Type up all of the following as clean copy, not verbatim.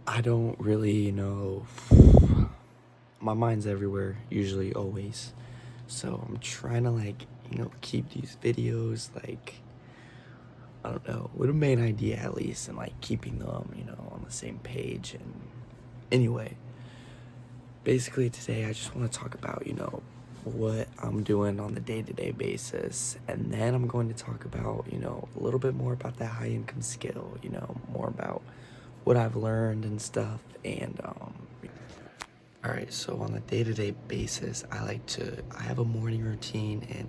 I don't really, my mind's everywhere, usually, always. So I'm trying to, keep these videos, I don't know, with a main idea at least, and, keeping them, on the same page. And anyway, basically today I just want to talk about, what I'm doing on the day-to-day basis. And then I'm going to talk about, a little bit more about that high income skill, more about what I've learned and stuff. And all right, so on a day-to-day basis, I have a morning routine, and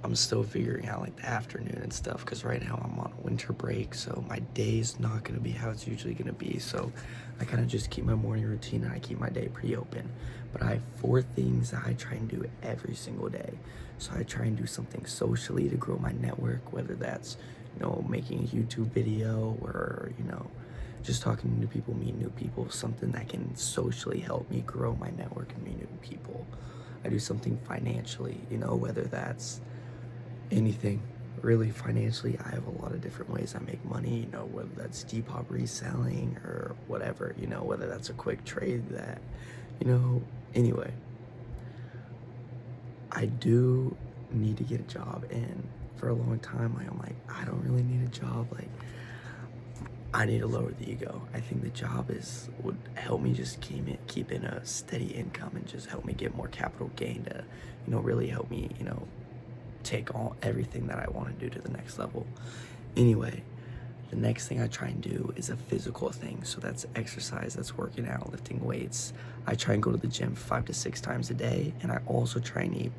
I'm still figuring out the afternoon and stuff, because right now I'm on a winter break, so my day's not gonna be how it's usually gonna be. So I kind of just keep my morning routine, and I keep my day pretty open. But I have 4 things that I try and do every single day. So I try and do something socially to grow my network, whether that's, making a YouTube video, or, just talking to people, meet new people, something that can socially help me grow my network and meet new people. I do something financially, whether that's anything really financially. I have a lot of different ways I make money, whether that's Depop reselling or whatever, whether that's a quick trade that, anyway, I do need to get a job. And for a long time, I'm like, I don't really need a job. I need to lower the ego. I think the job would help me just keep in a steady income, and just help me get more capital gain to, really help me, take everything that I want to do to the next level. Anyway, the next thing I try and do is a physical thing. So that's exercise, that's working out, lifting weights. I try and go to the gym 5 to 6 times a day, and I also try and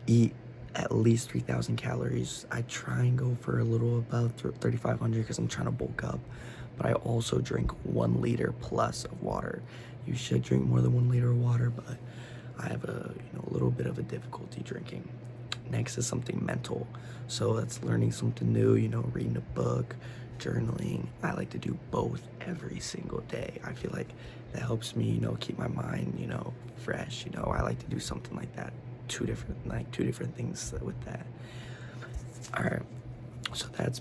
eat at least 3,000 calories. I try and go for a little above 3,500 because I'm trying to bulk up. But I also drink 1 liter plus of water. You should drink more than 1 liter of water, but I have a little bit of a difficulty drinking. Next is something mental. So that's learning something new, reading a book, journaling. I like to do both every single day. I feel like that helps me, keep my mind, fresh. I like to do something like that. Two different things with that. All right. So that's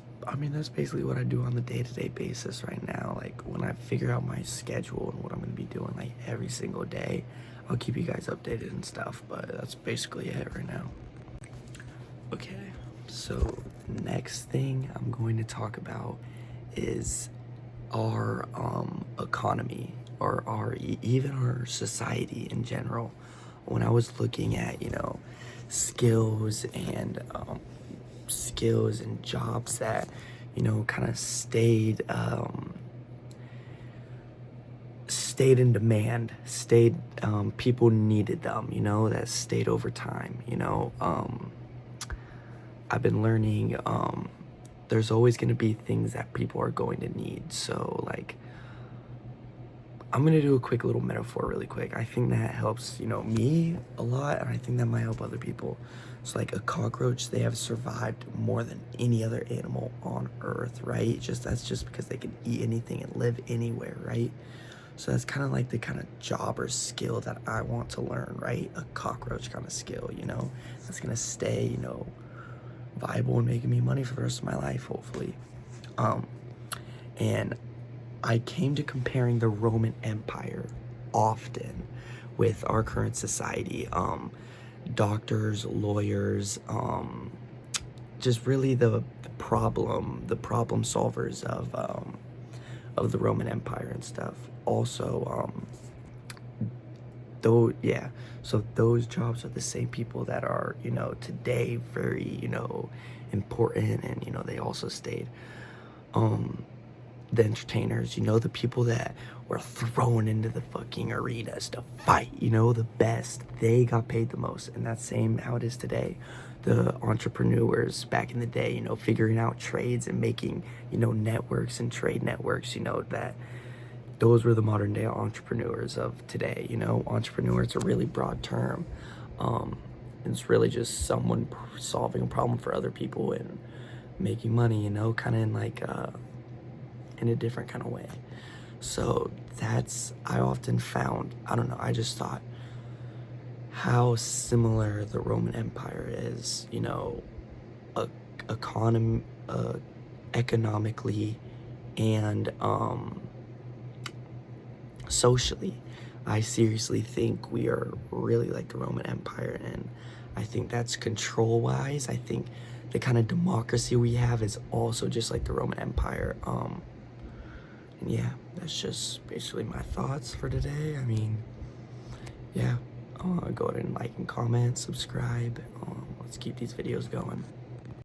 basically what I do on the day-to-day basis right now. When I figure out my schedule and what I'm going to be doing every single day, I'll keep you guys updated and stuff, but that's basically it right now. Okay, so next thing I'm going to talk about is our economy, or even our society in general. When I was looking at skills and jobs that kind of stayed in demand, people needed them, that stayed over time. I've been learning there's always going to be things that people are going to need. So I'm going to do a quick little metaphor really quick. I think that helps, me a lot, and I think that might help other people. So a cockroach, they have survived more than any other animal on earth, right? That's just because they can eat anything and live anywhere, right? So that's kind of the kind of job or skill that I want to learn, right? A cockroach kind of skill, that's going to stay, viable and making me money for the rest of my life, hopefully. And I came to comparing the Roman Empire often with our current society. Doctors, lawyers, just really the problem solvers of the Roman Empire and stuff. Also, so those jobs are the same people that are, today very, important, and, they also stayed. The entertainers, the people that were thrown into the fucking arenas to fight, the best, they got paid the most. And that's same how it is today. The entrepreneurs back in the day, figuring out trades and making, networks and trade networks, that those were the modern day entrepreneurs of today. Entrepreneur, it's a really broad term. It's really just someone solving a problem for other people and making money, kind of in a different kind of way. So I often found, I don't know, I just thought how similar the Roman Empire is, economically, and socially, I seriously think we are really like the Roman Empire, and I think that's control-wise. I think the kind of democracy we have is also just like the Roman Empire. And yeah, that's just basically my thoughts for today. I mean, yeah, go ahead and like and comment, subscribe. Let's keep these videos going.